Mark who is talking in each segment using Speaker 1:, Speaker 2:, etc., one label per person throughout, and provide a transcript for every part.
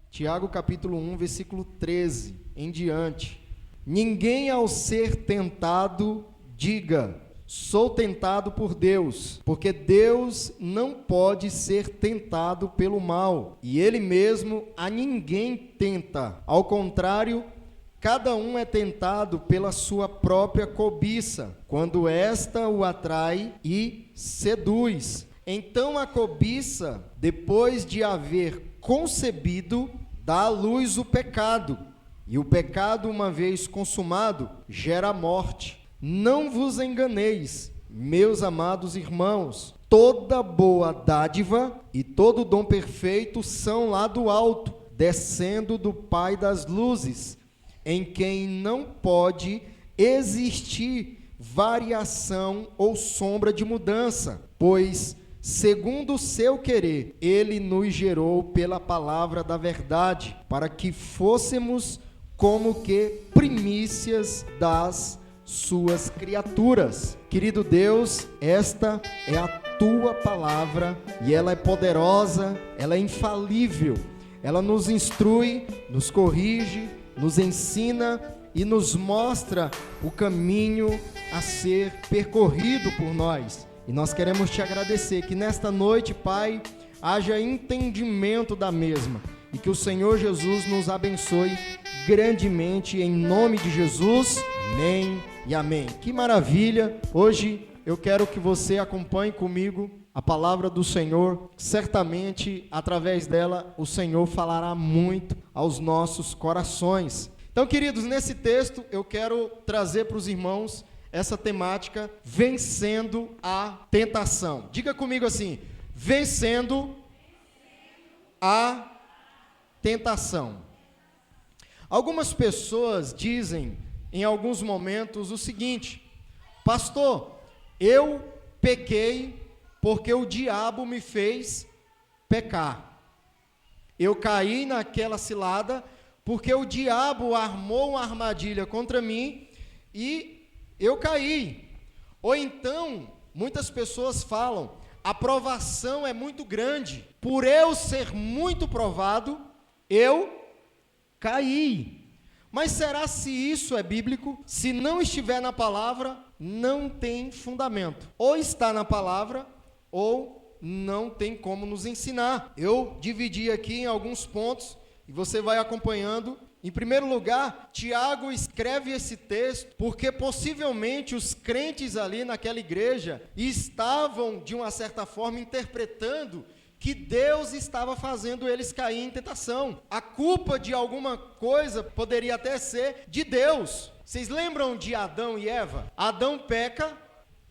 Speaker 1: Tiago capítulo 1, versículo 13 em diante. Ninguém ao ser tentado diga: sou tentado por Deus, porque Deus não pode ser tentado pelo mal, e Ele mesmo a ninguém tenta. Ao contrário, cada um é tentado pela sua própria cobiça, quando esta o atrai e seduz. Então a cobiça, depois de haver concebido, dá à luz o pecado, e o pecado, uma vez consumado, gera morte. Não vos enganeis, meus amados irmãos, toda boa dádiva e todo dom perfeito são lá do alto, descendo do Pai das luzes, em quem não pode existir variação ou sombra de mudança, pois, segundo o seu querer, Ele nos gerou pela palavra da verdade, para que fôssemos como que primícias das suas criaturas. Querido Deus, esta é a tua palavra e ela é poderosa, ela é infalível, ela nos instrui, nos corrige, nos ensina e nos mostra o caminho a ser percorrido por nós. E nós queremos te agradecer que nesta noite, Pai, haja entendimento da mesma e que o Senhor Jesus nos abençoe grandemente em nome de Jesus. Amém e amém. Que maravilha! Hoje eu quero que você acompanhe comigo a palavra do Senhor. Certamente, através dela, o Senhor falará muito aos nossos corações. Então, queridos, nesse texto eu quero trazer para os irmãos essa temática, vencendo a tentação. Diga comigo assim: vencendo a tentação. Algumas pessoas dizem em alguns momentos o seguinte: pastor, eu pequei porque o diabo me fez pecar. Eu caí naquela cilada porque o diabo armou uma armadilha contra mim e eu caí. Ou então, muitas pessoas falam: a provação é muito grande, por eu ser muito provado, eu caí. Mas será se isso é bíblico? Se não estiver na palavra, não tem fundamento. Ou está na palavra, ou não tem como nos ensinar. Eu dividi aqui em alguns pontos, e você vai acompanhando. Em primeiro lugar, Tiago escreve esse texto porque possivelmente os crentes ali naquela igreja estavam, de uma certa forma, interpretando que Deus estava fazendo eles cair em tentação. A culpa de alguma coisa poderia até ser de Deus. Vocês lembram de Adão e Eva? Adão peca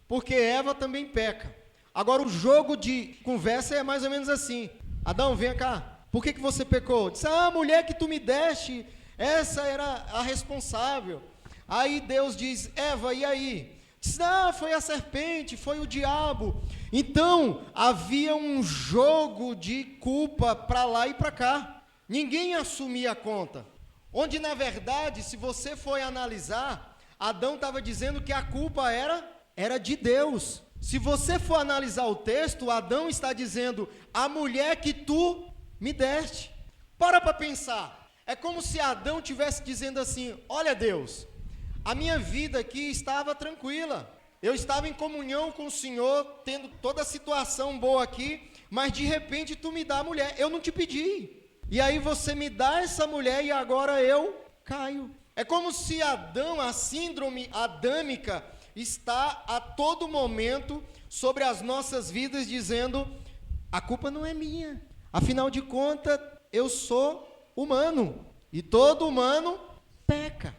Speaker 1: porque Eva também peca. Agora o jogo de conversa é mais ou menos assim: Adão, vem cá, por que você pecou? Disse: a mulher que tu me deste, essa era a responsável. Aí Deus diz: Eva, e aí? Diz: foi a serpente, foi o diabo. Então, havia um jogo de culpa para lá e para cá. Ninguém assumia a conta. Onde, na verdade, se você for analisar, Adão estava dizendo que a culpa era de Deus. Se você for analisar o texto, Adão está dizendo: a mulher que tu me deste. Para pensar. É como se Adão estivesse dizendo assim: olha, Deus, a minha vida aqui estava tranquila, eu estava em comunhão com o Senhor, tendo toda a situação boa aqui, mas de repente tu me dá a mulher, eu não te pedi, e aí você me dá essa mulher e agora eu caio. É como se Adão, a síndrome adâmica, está a todo momento sobre as nossas vidas dizendo: a culpa não é minha, afinal de contas eu sou humano, e todo humano peca.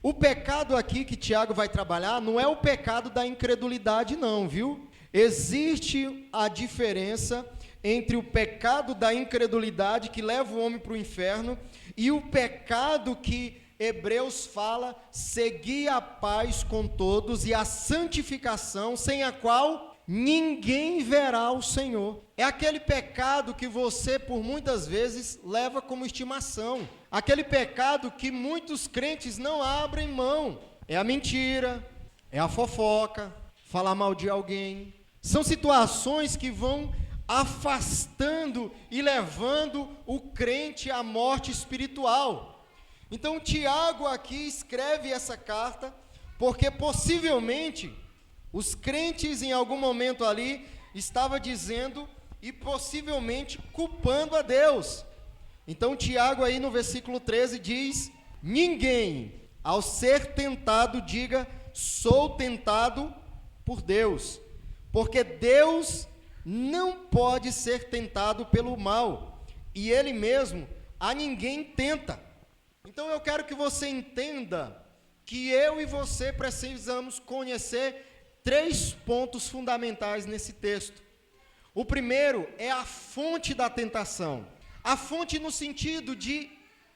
Speaker 1: O pecado aqui que Tiago vai trabalhar não é o pecado da incredulidade não, viu? Existe a diferença entre o pecado da incredulidade que leva o homem para o inferno e o pecado que Hebreus fala: segui a paz com todos e a santificação, sem a qual ninguém verá o Senhor. É aquele pecado que você, por muitas vezes, leva como estimação. Aquele pecado que muitos crentes não abrem mão. É a mentira, é a fofoca, falar mal de alguém, São situações que vão afastando e levando o crente à morte espiritual. Então, Tiago aqui escreve essa carta, porque possivelmente os crentes em algum momento ali estavam dizendo e possivelmente culpando a Deus. Então, Tiago aí no versículo 13 diz: ninguém, ao ser tentado, diga, sou tentado por Deus, porque Deus não pode ser tentado pelo mal, e Ele mesmo a ninguém tenta. Então eu quero que você entenda que eu e você precisamos conhecer 3 pontos fundamentais nesse texto. O primeiro é a fonte da tentação. A fonte no sentido de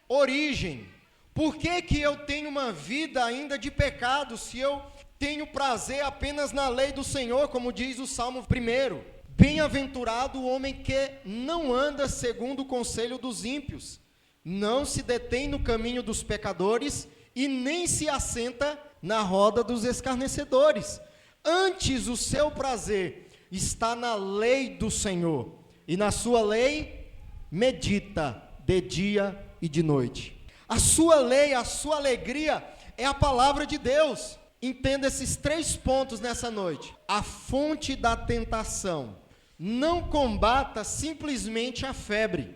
Speaker 1: origem. Por que eu tenho uma vida ainda de pecado se eu tenho prazer apenas na lei do Senhor, como diz o Salmo 1? Bem-aventurado o homem que não anda segundo o conselho dos ímpios, não se detém no caminho dos pecadores e nem se assenta na roda dos escarnecedores. Antes o seu prazer está na lei do Senhor, e na sua lei medita de dia e de noite. A sua lei, a sua alegria é a palavra de Deus. Entenda esses 3 pontos nessa noite. A fonte da tentação. Não combata simplesmente a febre.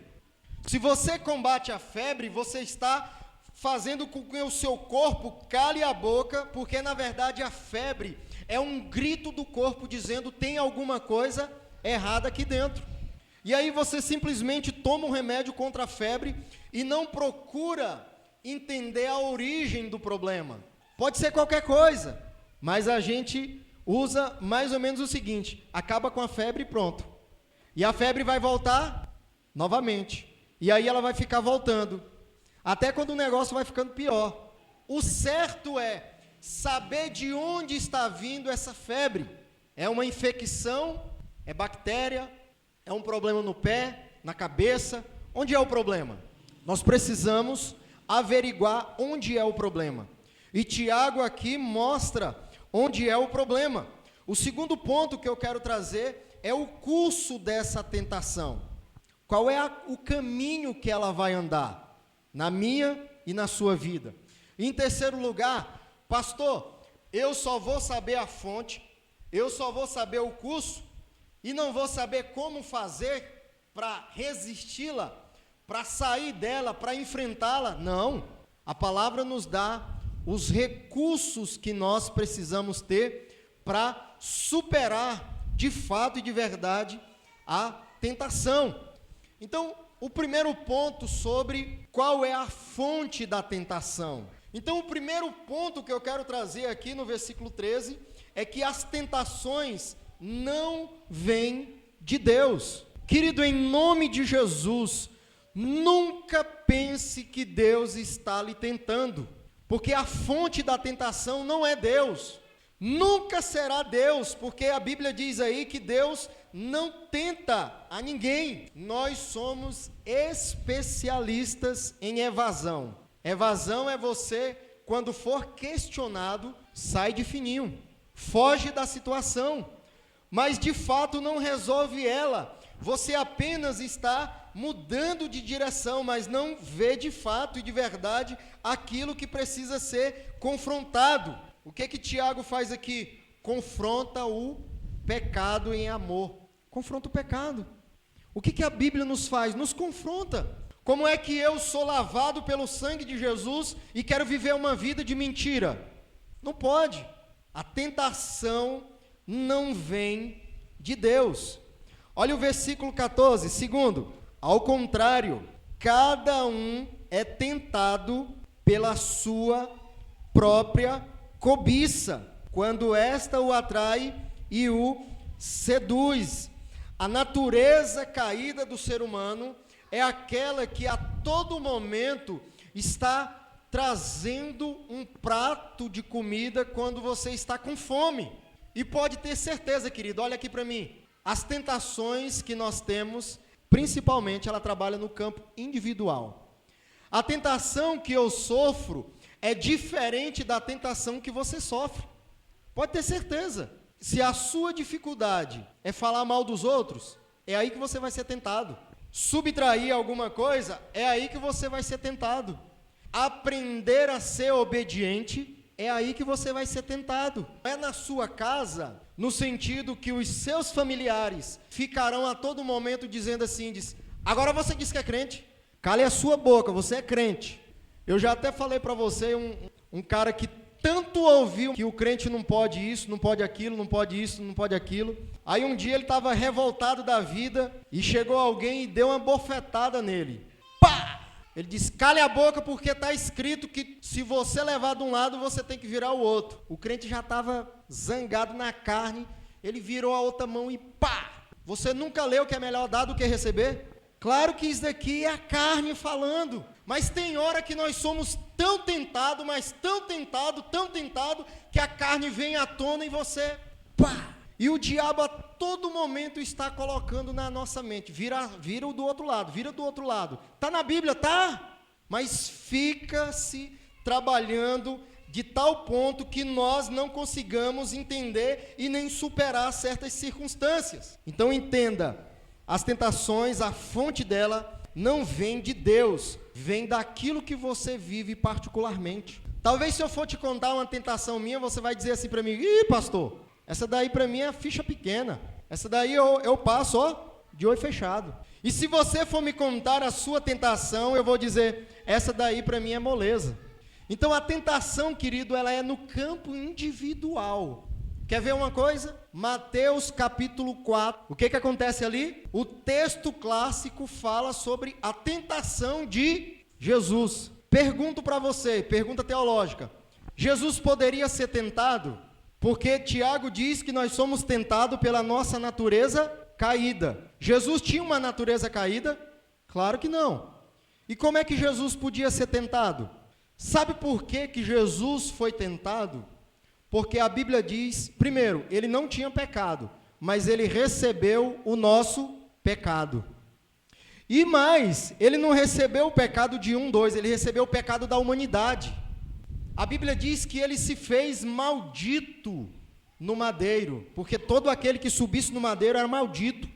Speaker 1: Se você combate a febre, você está fazendo com que o seu corpo cale a boca, porque na verdade a febre é um grito do corpo dizendo tem alguma coisa errada aqui dentro. E aí você simplesmente toma um remédio contra a febre e não procura entender a origem do problema. Pode ser qualquer coisa, mas a gente usa mais ou menos o seguinte: acaba com a febre e pronto. E a febre vai voltar novamente. E aí ela vai ficar voltando, até quando o negócio vai ficando pior. O certo é saber de onde está vindo essa febre. É uma infecção? É bactéria? É um problema no pé, na cabeça? Onde é o problema? Nós precisamos averiguar onde é o problema. E Tiago aqui mostra onde é o problema. O segundo ponto que eu quero trazer é o curso dessa tentação. Qual é o caminho que ela vai andar, na minha e na sua vida? Em terceiro lugar, pastor, eu só vou saber a fonte, eu só vou saber o curso, e não vou saber como fazer para resisti-la, para sair dela, para enfrentá-la. Não, a palavra nos dá os recursos que nós precisamos ter para superar de fato e de verdade a tentação. Então, o primeiro ponto sobre qual é a fonte da tentação. Então, o primeiro ponto que eu quero trazer aqui no versículo 13 é que as tentações não vêm de Deus. Querido, em nome de Jesus, nunca pense que Deus está lhe tentando, porque a fonte da tentação não é Deus. Nunca será Deus, porque a Bíblia diz aí que Deus não tenta a ninguém. Nós somos especialistas em evasão. Evasão é você, quando for questionado, sai de fininho, foge da situação, mas de fato não resolve ela. Você apenas está mudando de direção, mas não vê de fato e de verdade aquilo que precisa ser confrontado. O que Tiago faz aqui? Confronta o pecado em amor. Confronta o pecado. O que a Bíblia nos faz? Nos confronta. Como é que eu sou lavado pelo sangue de Jesus e quero viver uma vida de mentira? Não pode. A tentação não vem de Deus. Olha o versículo 14, segundo. Ao contrário, cada um é tentado pela sua própria cobiça, quando esta o atrai e o seduz. A natureza caída do ser humano é aquela que a todo momento está trazendo um prato de comida quando você está com fome. E pode ter certeza, querido, olha aqui para mim, as tentações que nós temos, principalmente, ela trabalha no campo individual. A tentação que eu sofro é diferente da tentação que você sofre. Pode ter certeza. Se a sua dificuldade é falar mal dos outros, é aí que você vai ser tentado. Subtrair alguma coisa, é aí que você vai ser tentado. Aprender a ser obediente, é aí que você vai ser tentado. É na sua casa, no sentido que os seus familiares ficarão a todo momento dizendo assim, agora você diz que é crente, cale a sua boca, você é crente. Eu já até falei para você, um cara que tanto ouviu que o crente não pode isso, não pode aquilo, não pode isso, não pode aquilo. Aí um dia ele estava revoltado da vida e chegou alguém e deu uma bofetada nele. Pá! Ele disse, cale a boca porque está escrito que se você levar de um lado, você tem que virar o outro. O crente já estava zangado na carne, ele virou a outra mão e pá! Você nunca leu que é melhor dar do que receber? Claro que isso daqui é a carne falando, mas tem hora que nós somos tão tentados, mas tão tentado, que a carne vem à tona e você, pá! E o diabo a todo momento está colocando na nossa mente, vira do outro lado. Está na Bíblia, tá? Mas fica-se trabalhando de tal ponto que nós não consigamos entender e nem superar certas circunstâncias. Então entenda, as tentações, a fonte dela não vem de Deus, vem daquilo que você vive particularmente. Talvez se eu for te contar uma tentação minha, você vai dizer assim para mim, ih, pastor, essa daí para mim é ficha pequena, essa daí eu passo, de olho fechado. E se você for me contar a sua tentação, eu vou dizer, essa daí para mim é moleza. Então a tentação, querido, ela é no campo individual. Quer ver uma coisa? Mateus capítulo 4, o que acontece ali? O texto clássico fala sobre a tentação de Jesus. Pergunto para você, pergunta teológica, Jesus poderia ser tentado? Porque Tiago diz que nós somos tentados pela nossa natureza caída. Jesus tinha uma natureza caída? Claro que não. E como é que Jesus podia ser tentado? Sabe por que Jesus foi tentado? Porque a Bíblia diz, primeiro, ele não tinha pecado, mas ele recebeu o nosso pecado. E mais, ele não recebeu o pecado de dois, ele recebeu o pecado da humanidade. A Bíblia diz que ele se fez maldito no madeiro, porque todo aquele que subisse no madeiro era maldito.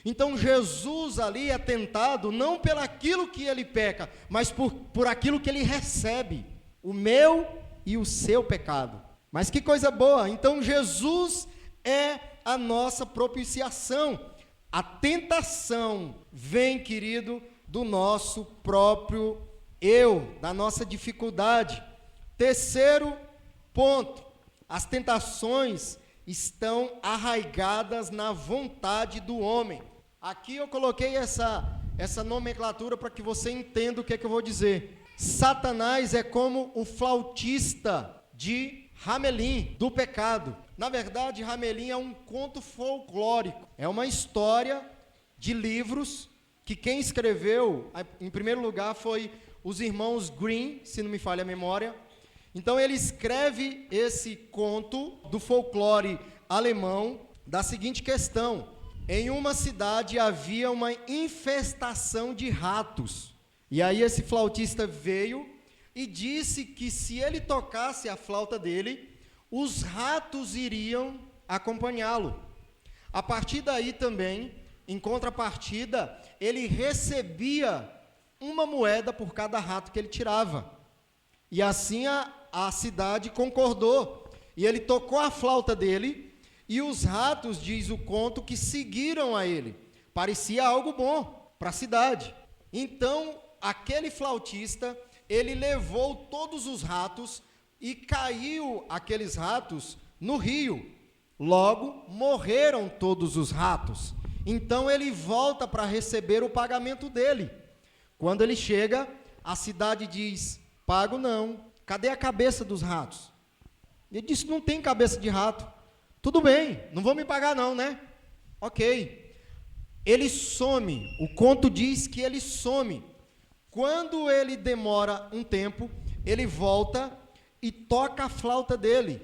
Speaker 1: Então Jesus ali é tentado não pelo aquilo que ele peca, mas por aquilo que ele recebe, o meu e o seu pecado. Mas que coisa boa, então Jesus é a nossa propiciação. A tentação vem, querido, do nosso próprio eu, da nossa dificuldade. Terceiro ponto, as tentações estão arraigadas na vontade do homem. Aqui eu coloquei essa nomenclatura para que você entenda o que é que eu vou dizer. Satanás é como o flautista de Hamelin, do pecado. Na verdade, Hamelin é um conto folclórico, é uma história de livros que quem escreveu, em primeiro lugar, foi os irmãos Grimm, se não me falha a memória. Então ele escreve esse conto do folclore alemão da seguinte questão: em uma cidade havia uma infestação de ratos. E aí esse flautista veio e disse que se ele tocasse a flauta dele, os ratos iriam acompanhá-lo. A partir daí também, em contrapartida, ele recebia uma moeda por cada rato que ele tirava. E assim a cidade concordou. E ele tocou a flauta dele, e os ratos, diz o conto, que seguiram a ele. Parecia algo bom para a cidade. Então, aquele flautista, ele levou todos os ratos e caiu aqueles ratos no rio. Logo, morreram todos os ratos. Então, ele volta para receber o pagamento dele. Quando ele chega, a cidade diz: pago não. Cadê a cabeça dos ratos? Ele disse: não tem cabeça de rato. Tudo bem, não vão me pagar não, né? Ok. Ele some. O conto diz que ele some. Quando ele demora um tempo, ele volta e toca a flauta dele.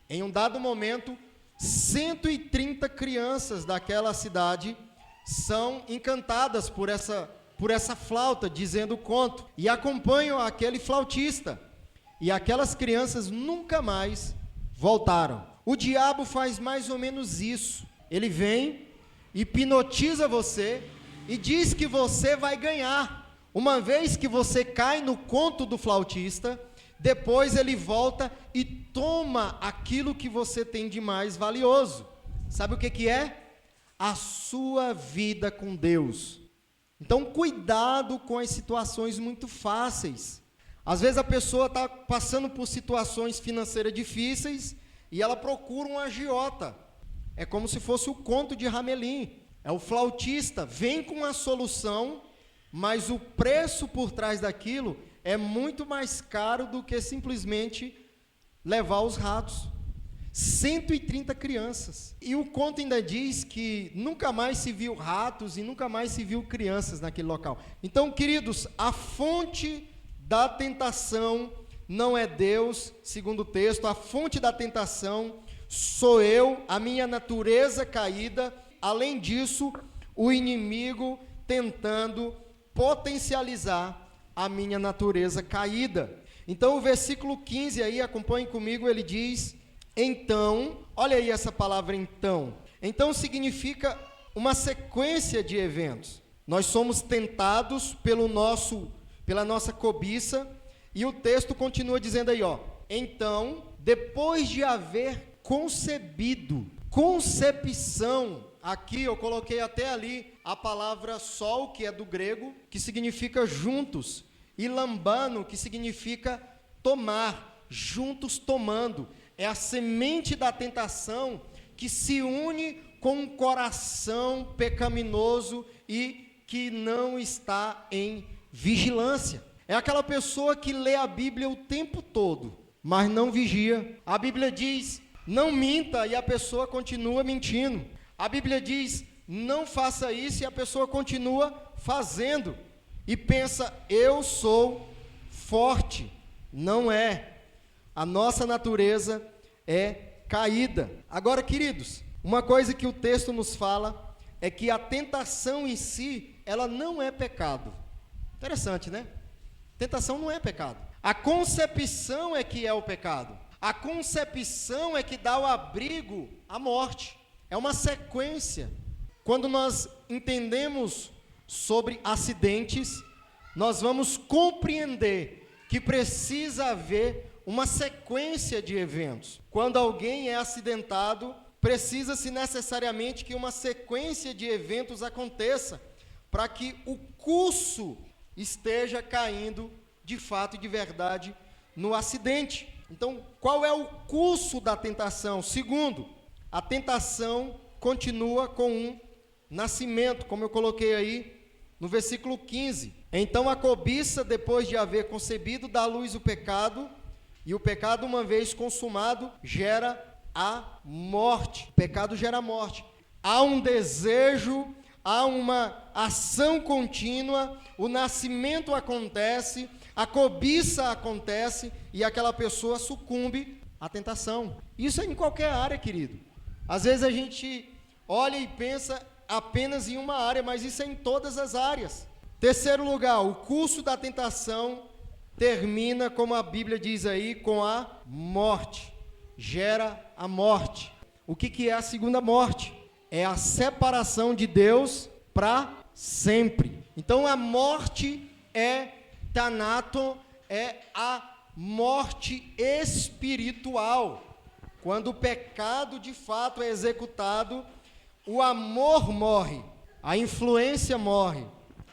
Speaker 1: Em um dado momento, 130 crianças daquela cidade são encantadas por essa flauta, dizendo o conto, e acompanham aquele flautista. E aquelas crianças nunca mais voltaram. O diabo faz mais ou menos isso. Ele vem, hipnotiza você e diz que você vai ganhar. Uma vez que você cai no conto do flautista, depois ele volta e toma aquilo que você tem de mais valioso. Sabe o que é? A sua vida com Deus. Então, cuidado com as situações muito fáceis. Às vezes a pessoa está passando por situações financeiras difíceis e ela procura um agiota. É como se fosse o conto de Hamelin. É o flautista, vem com uma solução, mas o preço por trás daquilo é muito mais caro do que simplesmente levar os ratos. 130 crianças. E o conto ainda diz que nunca mais se viu ratos e nunca mais se viu crianças naquele local. Então, queridos, a fonte da tentação não é Deus, segundo o texto, a fonte da tentação sou eu, a minha natureza caída. Além disso, o inimigo tentando potencializar a minha natureza caída. Então, o versículo 15 aí, acompanhe comigo, ele diz: então, olha aí essa palavra então. Então significa uma sequência de eventos. Nós somos tentados pela nossa cobiça, e o texto continua dizendo aí, ó: então, depois de haver concebido, concepção, aqui eu coloquei até ali a palavra sol, que é do grego, que significa juntos, e lambano, que significa tomar, juntos tomando. É a semente da tentação que se une com um coração pecaminoso e que não está em vigilância. É aquela pessoa que lê a Bíblia o tempo todo, mas não vigia. A Bíblia diz: não minta, e a pessoa continua mentindo. A Bíblia diz: não faça isso, e a pessoa continua fazendo. E pensa: eu sou forte. Não é. A nossa natureza é caída. Agora, queridos, uma coisa que o texto nos fala é que a tentação em si, ela não é pecado. Interessante, né? Tentação não é pecado. A concepção é que é o pecado. A concepção é que dá o abrigo à morte. É uma sequência. Quando nós entendemos sobre acidentes, nós vamos compreender que precisa haver uma sequência de eventos. Quando alguém é acidentado, precisa-se necessariamente que uma sequência de eventos aconteça para que o curso esteja caindo de fato e de verdade no acidente. Então, qual é o curso da tentação? Segundo, a tentação continua com um nascimento, como eu coloquei aí no versículo 15. Então a cobiça, depois de haver concebido, dá à luz o pecado, e o pecado, uma vez consumado, gera a morte. O pecado gera a morte. Há um desejo, há uma ação contínua, o nascimento acontece, a cobiça acontece, e aquela pessoa sucumbe à tentação. Isso é em qualquer área, querido. Às vezes a gente olha e pensa apenas em uma área, mas isso é em todas as áreas. Terceiro lugar, o curso da tentação termina, como a Bíblia diz aí, com a morte. Gera a morte. O que é a segunda morte? É a separação de Deus para sempre. Então a morte é thanato, é a morte espiritual. Quando o pecado de fato é executado, o amor morre, a influência morre,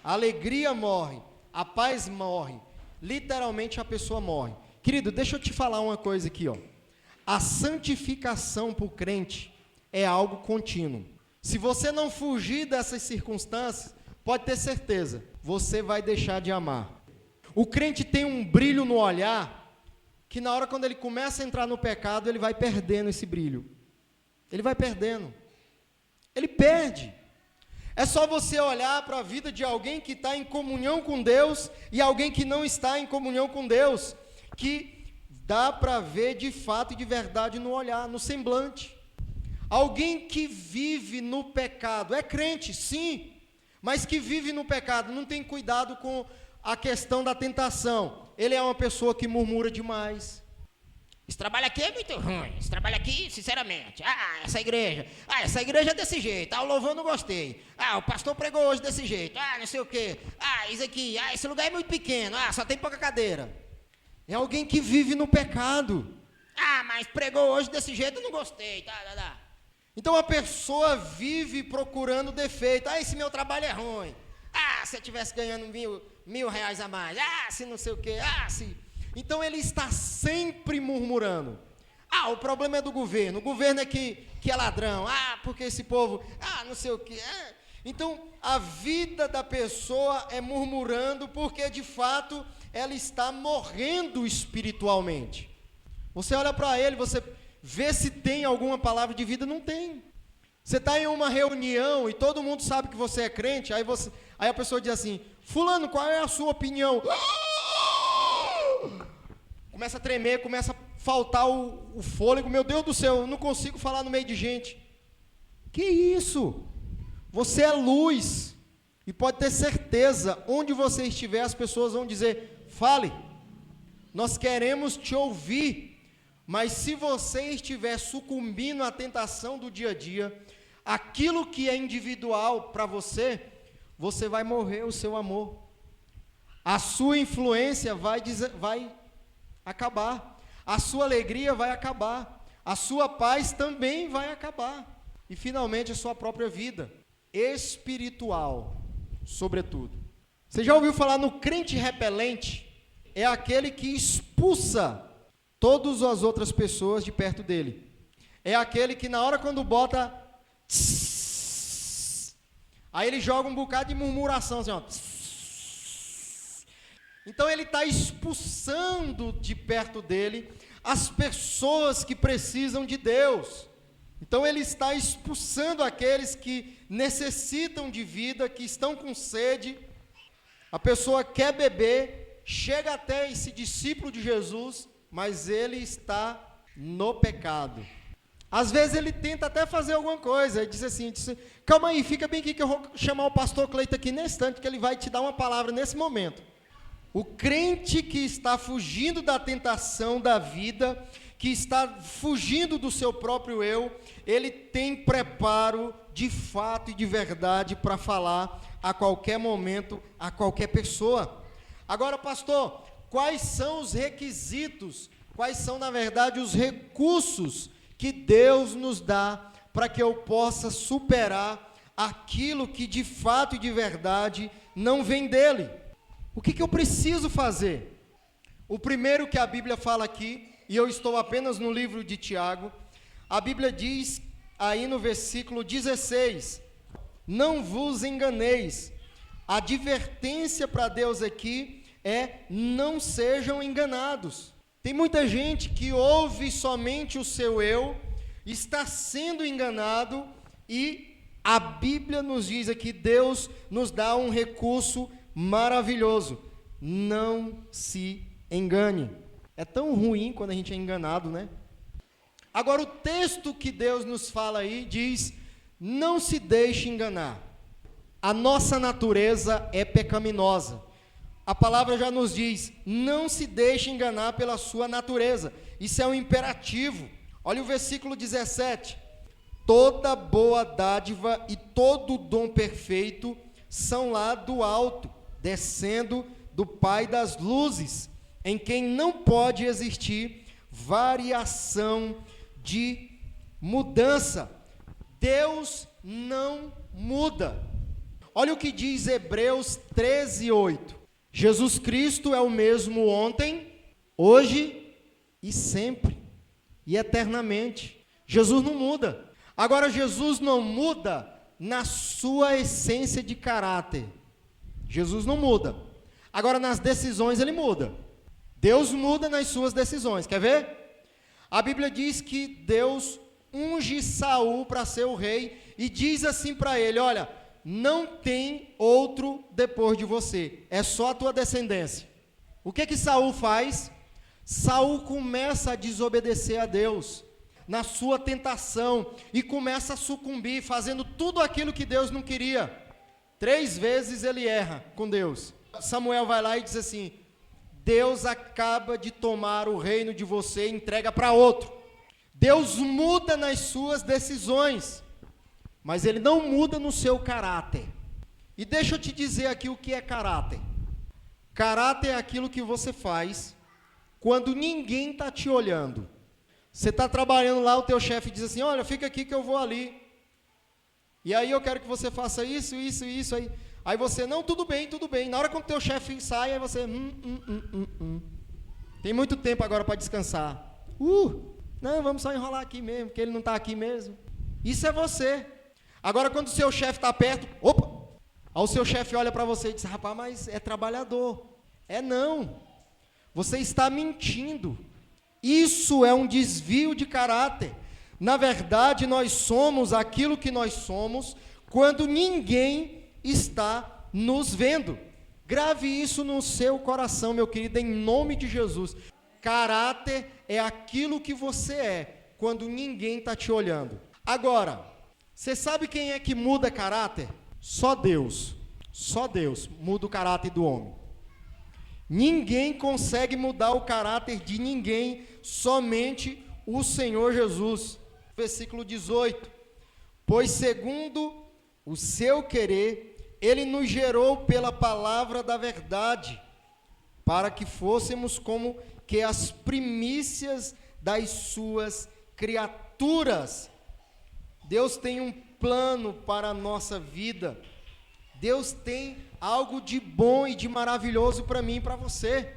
Speaker 1: a alegria morre, a paz morre, literalmente a pessoa morre. Querido, deixa eu te falar uma coisa aqui, ó. A santificação para o crente é algo contínuo. Se você não fugir dessas circunstâncias, pode ter certeza, você vai deixar de amar. O crente tem um brilho no olhar, que na hora quando ele começa a entrar no pecado, ele vai perdendo esse brilho. Ele vai perdendo. Ele perde. É só você olhar para a vida de alguém que está em comunhão com Deus e alguém que não está em comunhão com Deus, que dá para ver de fato e de verdade no olhar, no semblante. Alguém que vive no pecado, é crente, sim, mas que vive no pecado, não tem cuidado com a questão da tentação. Ele é uma pessoa que murmura demais,
Speaker 2: Esse trabalho aqui é muito ruim. Esse trabalho aqui, sinceramente. Essa igreja é desse jeito. O louvor eu não gostei. O pastor pregou hoje desse jeito. Não sei o quê. Isso aqui. Esse lugar é muito pequeno. Só tem pouca cadeira.
Speaker 1: É alguém que vive no pecado.
Speaker 2: Mas pregou hoje desse jeito, eu não gostei.
Speaker 1: Então a pessoa vive procurando defeito. Esse meu trabalho é ruim.
Speaker 2: Se eu estivesse ganhando mil reais a mais. Se não sei o quê.
Speaker 1: Então ele está sempre murmurando. O problema é do governo. O governo é que é ladrão. Porque esse povo, não sei o quê. Então a vida da pessoa é murmurando porque de fato ela está morrendo espiritualmente. Você olha para ele, você vê se tem alguma palavra de vida, não tem. Você está em uma reunião e todo mundo sabe que você é crente, aí a pessoa diz assim, fulano, qual é a sua opinião? Começa a tremer, começa a faltar o fôlego, meu Deus do céu, eu não consigo falar no meio de gente. Que isso? Você é luz, e pode ter certeza, onde você estiver, as pessoas vão dizer, fale, nós queremos te ouvir. Mas se você estiver sucumbindo à tentação do dia a dia, aquilo que é individual para você, você vai morrer o seu amor. A sua influência vai acabar. A sua alegria vai acabar. A sua paz também vai acabar. E finalmente a sua própria vida espiritual, sobretudo. Você já ouviu falar no crente repelente? É aquele que expulsa todas as outras pessoas de perto dele. É aquele que na hora quando bota aí ele joga um bocado de murmuração assim, Então ele está expulsando de perto dele as pessoas que precisam de Deus. Então ele está expulsando aqueles que necessitam de vida, que estão com sede. A pessoa quer beber, chega até esse discípulo de Jesus, mas ele está no pecado. Às vezes ele tenta até fazer alguma coisa, ele diz assim, calma aí, fica bem aqui que eu vou chamar o pastor Cleito aqui nesse instante, que ele vai te dar uma palavra nesse momento. O crente que está fugindo da tentação da vida, que está fugindo do seu próprio eu, ele tem preparo de fato e de verdade para falar a qualquer momento, a qualquer pessoa. Agora, pastor, quais são os requisitos, quais são, na verdade, os recursos que Deus nos dá para que eu possa superar aquilo que de fato e de verdade não vem dele? O que eu preciso fazer? O primeiro que a Bíblia fala aqui, e eu estou apenas no livro de Tiago, a Bíblia diz aí no versículo 16, não vos enganeis. A advertência para Deus aqui é não sejam enganados. Tem muita gente que ouve somente o seu eu, está sendo enganado, e a Bíblia nos diz aqui, Deus nos dá um recurso maravilhoso. Não se engane. É tão ruim quando a gente é enganado, né? Agora o texto que Deus nos fala aí diz, não se deixe enganar. A nossa natureza é pecaminosa. A palavra já nos diz, não se deixe enganar pela sua natureza. Isso é um imperativo. Olha o versículo 17. Toda boa dádiva e todo dom perfeito são lá do alto, descendo do Pai das luzes, em quem não pode existir variação de mudança. Deus não muda. Olha o que diz Hebreus 13:8. Jesus Cristo é o mesmo ontem, hoje e sempre, e eternamente. Jesus não muda. Agora, Jesus não muda na sua essência de caráter. Jesus não muda. Agora, nas decisões ele muda. Deus muda nas suas decisões. Quer ver? A Bíblia diz que Deus unge Saul para ser o rei e diz assim para ele, olha, não tem outro depois de você, é só a tua descendência. O que Saul faz? Saul começa a desobedecer a Deus na sua tentação e começa a sucumbir, fazendo tudo aquilo que Deus não queria. 3 vezes ele erra com Deus. Samuel vai lá e diz assim, Deus acaba de tomar o reino de você e entrega para outro. Deus muda nas suas decisões, mas Ele não muda no seu caráter. E deixa eu te dizer aqui o que é caráter. Caráter é aquilo que você faz quando ninguém está te olhando. Você está trabalhando lá, o teu chefe diz assim, olha, fica aqui que eu vou ali. E aí eu quero que você faça isso. Aí você, não, tudo bem. Na hora que o teu chefe sai, aí você, Tem muito tempo agora para descansar. Não, vamos só enrolar aqui mesmo, porque ele não está aqui mesmo. Isso é você. Agora quando o seu chefe está perto, aí o seu chefe olha para você e diz, rapaz, mas é trabalhador. Não. Você está mentindo. Isso é um desvio de caráter. Na verdade, nós somos aquilo que nós somos quando ninguém está nos vendo. Grave isso no seu coração, meu querido, em nome de Jesus. Caráter é aquilo que você é quando ninguém está te olhando. Agora, você sabe quem é que muda caráter? Só Deus. Só Deus muda o caráter do homem. Ninguém consegue mudar o caráter de ninguém, somente o Senhor Jesus. Versículo 18. Pois segundo o seu querer, Ele nos gerou pela palavra da verdade, para que fôssemos como que as primícias das suas criaturas. Deus tem um plano para a nossa vida. Deus tem algo de bom e de maravilhoso para mim e para você.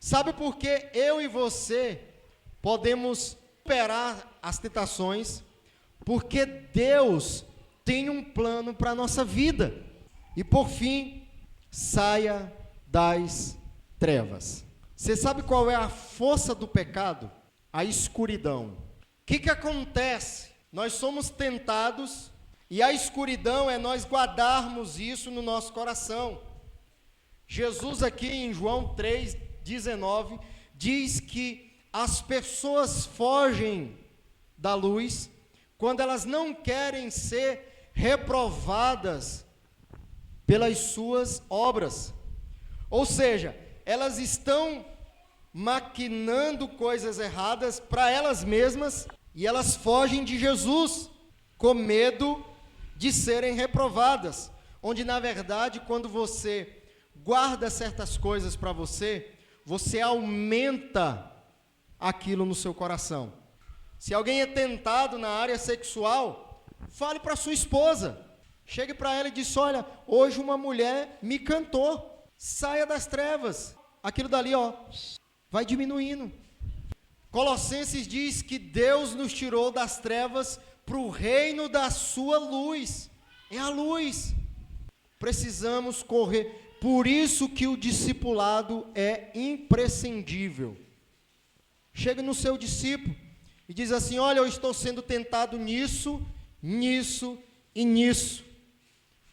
Speaker 1: Sabe por que eu e você podemos superar as tentações? Porque Deus tem um plano para a nossa vida. E por fim, saia das trevas. Você sabe qual é a força do pecado? A escuridão. O que acontece? Nós somos tentados e a escuridão é nós guardarmos isso no nosso coração. Jesus aqui em João 3,19 diz que as pessoas fogem da luz quando elas não querem ser reprovadas pelas suas obras. Ou seja, elas estão maquinando coisas erradas para elas mesmas e elas fogem de Jesus com medo de serem reprovadas. Onde, na verdade, quando você guarda certas coisas para você, você aumenta aquilo no seu coração. Se alguém é tentado na área sexual, fale para sua esposa. Chegue para ela e diz, olha, hoje uma mulher me cantou. Saia das trevas. Aquilo dali, vai diminuindo. Colossenses diz que Deus nos tirou das trevas para o reino da sua luz. É a luz. Precisamos correr. Por isso que o discipulado é imprescindível. Chega no seu discípulo e diz assim, olha, eu estou sendo tentado nisso, nisso e nisso.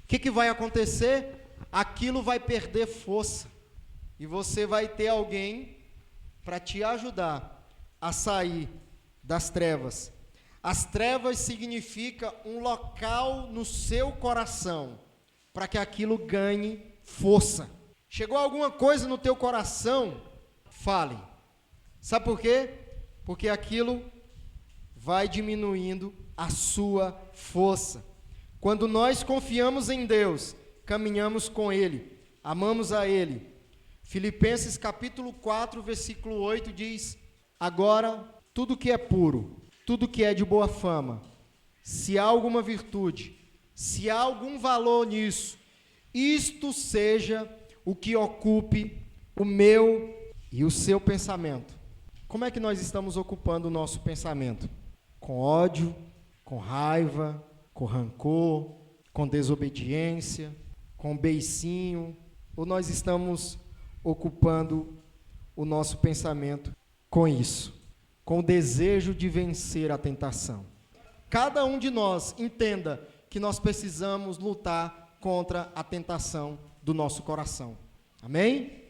Speaker 1: O que vai acontecer? Aquilo vai perder força. E você vai ter alguém para te ajudar a sair das trevas. As trevas significa um local no seu coração para que aquilo ganhe força. Chegou alguma coisa no teu coração? Fale. Sabe por quê? Porque aquilo vai diminuindo a sua força. Quando nós confiamos em Deus, caminhamos com Ele, amamos a Ele. Filipenses capítulo 4, versículo 8 diz, agora, tudo que é puro, tudo que é de boa fama, se há alguma virtude, se há algum valor nisso, isto seja o que ocupe o meu e o seu pensamento. Como é que nós estamos ocupando o nosso pensamento? Com ódio, com raiva, com rancor, com desobediência, com beicinho, ou nós estamos ocupando o nosso pensamento com isso, com o desejo de vencer a tentação? Cada um de nós entenda que nós precisamos lutar contra a tentação do nosso coração. Amém?